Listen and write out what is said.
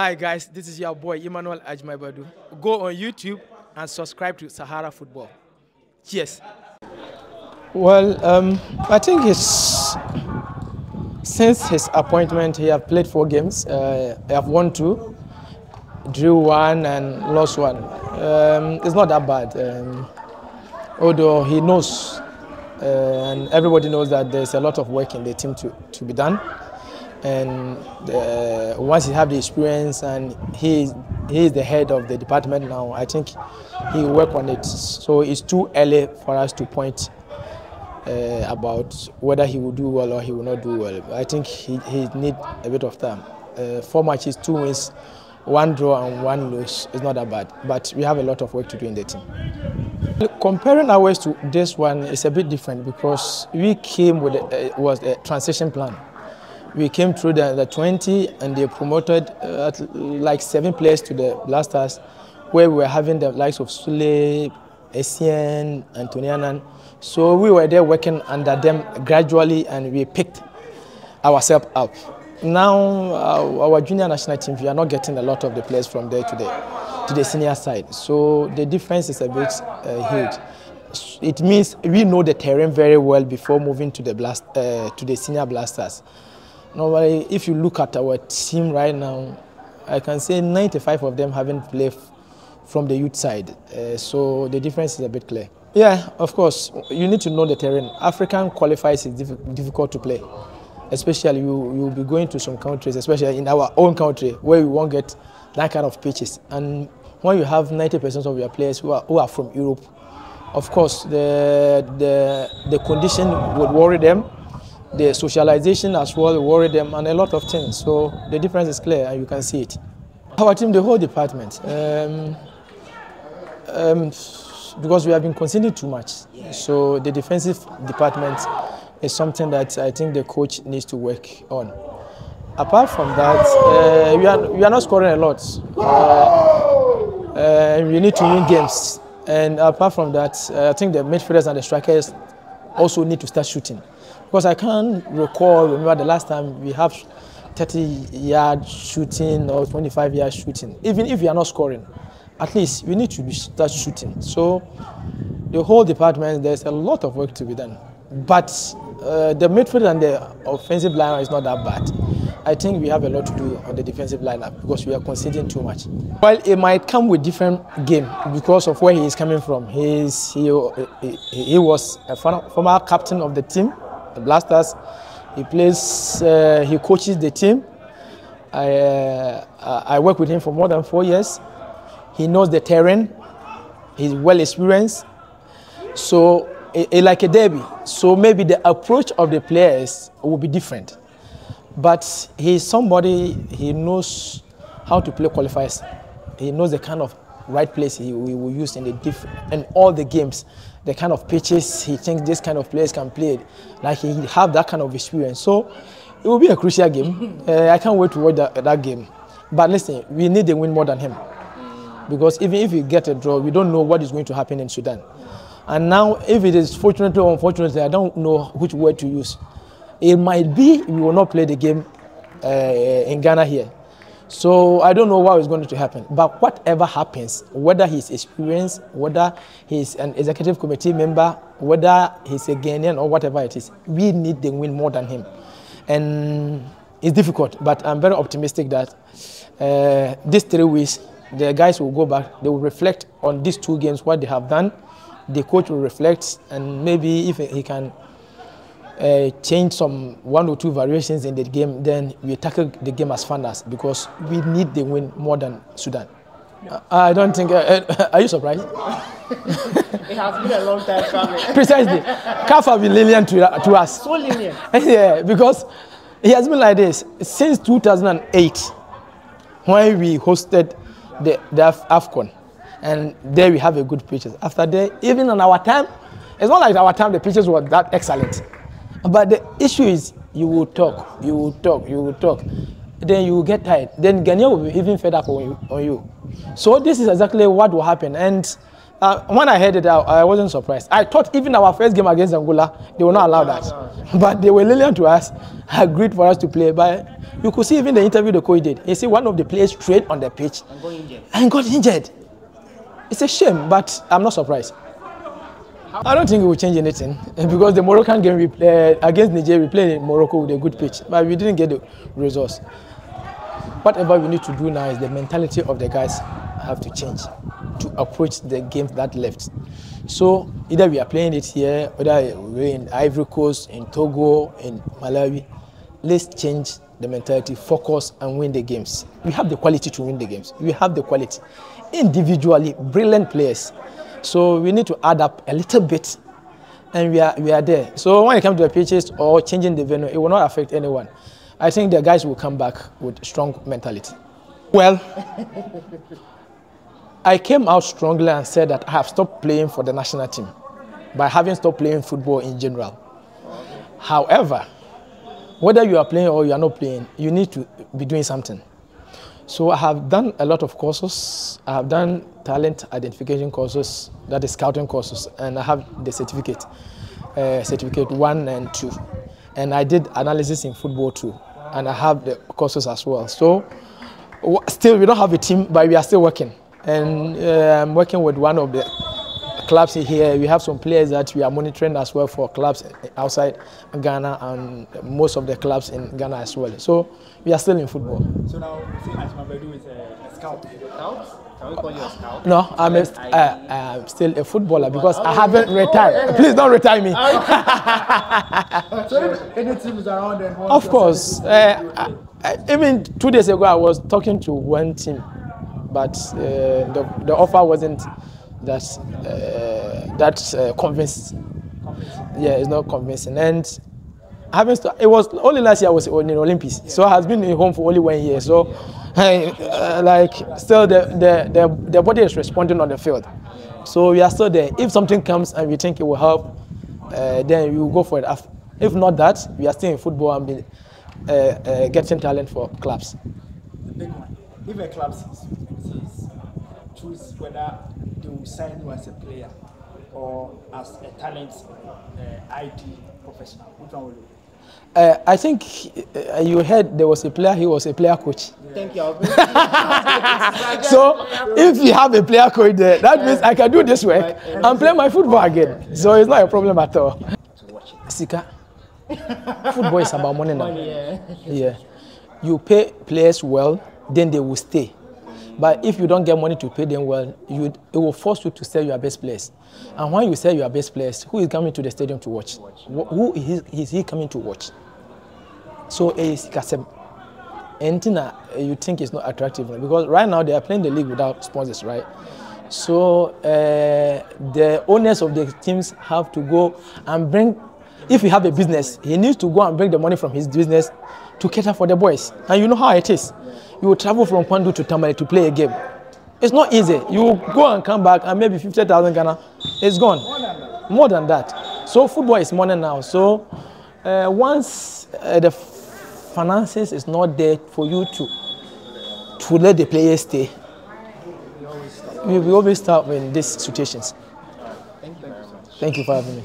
Hi guys, this is your boy EMMANUEL Agyeman Badu. Go on YouTube and subscribe to Sahara Football. Cheers. Well, I think since his appointment, he have played 4 games. He have won 2, drew 1 and lost 1. It's not that bad. Although he knows, and everybody knows that there's a lot of work in the team to be done. And once he have the experience and he is the head of the department now, I think he will work on it. So it's too early for us to point about whether he will do well or he will not do well. I think he need a bit of time. 4 matches, 2 wins, 1 draw and 1 lose is not that bad. But we have a lot of work to do in the team. Comparing ours to this one is a bit different because we came with was a transition plan. We came through the 20 and they promoted like 7 players to the Blasters, where we were having the likes of Sule, Essien, Antonianan. So we were there working under them gradually and we picked ourselves up. Now our junior national team, we are not getting a lot of the players from there to the senior side. So the difference is a bit huge. It means we know the terrain very well before moving to the senior Blasters. Normally, if you look at our team right now, I can say 95 of them haven't played from the youth side. So the difference is a bit clear. Yeah, of course, you need to know the terrain. African qualifiers is difficult to play. Especially you will be going to some countries, especially in our own country, where we won't get that kind of pitches. And when you have 90% of your players who are from Europe, of course, the condition would worry them. The socialization as well worry them and a lot of things. So the difference is clear and you can see it. Our team, the whole department, because we have been conceding too much. So the defensive department is something that I think the coach needs to work on. Apart from that, we are not scoring a lot. We need to win games. And apart from that, I think the midfielders and the strikers also need to start shooting. Because I can't remember the last time we have 30-yard shooting or 25-yard shooting. Even if we are not scoring, at least we need to start shooting. So the whole department, there's a lot of work to be done. But the midfield and the offensive lineup is not that bad. I think we have a lot to do on the defensive lineup because we are conceding too much. While it might come with different game because of where he is coming from. He was a former captain of the team, the Blasters. He plays, he coaches the team. I work with him for more than 4 years. He knows the terrain. He's well experienced. So, like a derby. So maybe the approach of the players will be different. But he's somebody, he knows how to play qualifiers. He knows the kind of right place he will use in all the games, the kind of pitches he thinks this kind of players can play. Like he have that kind of experience. So it will be a crucial game. I can't wait to watch that game. But listen, we need a win more than him. Because even if we get a draw, we don't know what is going to happen in Sudan. And now, if it is fortunately or unfortunately, I don't know which word to use. It might be we will not play the game in Ghana here. So I don't know what is going to happen. But whatever happens, whether he's experienced, whether he's an executive committee member, whether he's a Ghanaian or whatever it is, we need the win more than him. And it's difficult, but I'm very optimistic that these 3 weeks, the guys will go back, they will reflect on these 2 games, what they have done. The coach will reflect, and maybe if he can change some 1 or 2 variations in the game, then we tackle the game as fun as, because we need the win more than Sudan. I don't think. Are you surprised? It has been a long time coming. Precisely. CAF have been lenient to us. So lenient. Yeah, because it has been like this since 2008, when we hosted the Afcon. And there we have a good pitches. After that, even on our time, it's not like our time the pitches were that excellent. But the issue is you will talk, you will talk, you will talk. Then you will get tired. Then Ghanaian will be even fed up on you. So this is exactly what will happen. And When I heard it out, I wasn't surprised. I thought even our first game against Angola, they will not allow that. But they were lenient to us, agreed for us to play. But you could see even the interview the coach did. He said one of the players straight on the pitch and got injured. It's a shame, but I'm not surprised. I don't think it will change anything because the Moroccan game we played against Nigeria, we played in Morocco with a good pitch, but we didn't get the results. Whatever we need to do now is the mentality of the guys have to change to approach the games that left. So either we are playing it here, whether we're in Ivory Coast, in Togo, in Malawi, let's change the mentality, focus and win the games. We have the quality to win the games. We have the quality. Individually, brilliant players. So we need to add up a little bit and we are there. So when it comes to the pitches or changing the venue, it will not affect anyone. I think the guys will come back with strong mentality. Well, I came out strongly and said that I have stopped playing for the national team by having stopped playing football in general. However, whether you are playing or you are not playing, you need to be doing something. So I have done a lot of courses. I have done talent identification courses, that is scouting courses, and I have the certificate 1 and 2. And I did analysis in football too, and I have the courses as well. So still we don't have a team, but we are still working. And I'm working with one of the clubs here. We have some players that we are monitoring as well for clubs outside Ghana and most of the clubs in Ghana as well. So we are still in football. So now, Agyeman Badu is a scout. Scout? Can we call you a scout? No, I'm still a footballer because I haven't retired. Please don't retire me. So if any team is around then? Of course. Even 2 days ago, I was talking to one team, but the offer wasn't that convincing. Yeah, it's not convincing. And it was only last year I was in the Olympics, so I has been in home for only 1 year. So, still the body is responding on the field. So we are still there. If something comes and we think it will help, then we will go for it. If not that, we are still in football and be getting talent for clubs. The big one. If a club choose whether they will sign you as a player or as a talent ID professional, which one will you? I think you heard there was a player, he was a player coach. Thank you. So if you have a player coach there, that means I can do this work and play my football again. So it's not a problem at all. Sika, football is about money now. Yeah. You pay players well, then they will stay. But if you don't get money to pay them well, it will force you to sell your best players. And when you sell your best players, who is coming to the stadium to watch? Who is he coming to watch? So it's anything that you think is not attractive, because right now they are playing the league without sponsors, right? So the owners of the teams have to go and bring, if you have a business, he needs to go and bring the money from his business to cater for the boys. And you know how it is. You will travel from Kwandu to Tamale to play a game. It's not easy. You go and come back and maybe 50,000 Ghana, it's gone. More than that. So football is money now. So once the finances is not there for you to let the players stay, we will always start in these situations. Thank you very much. Thank you for having me.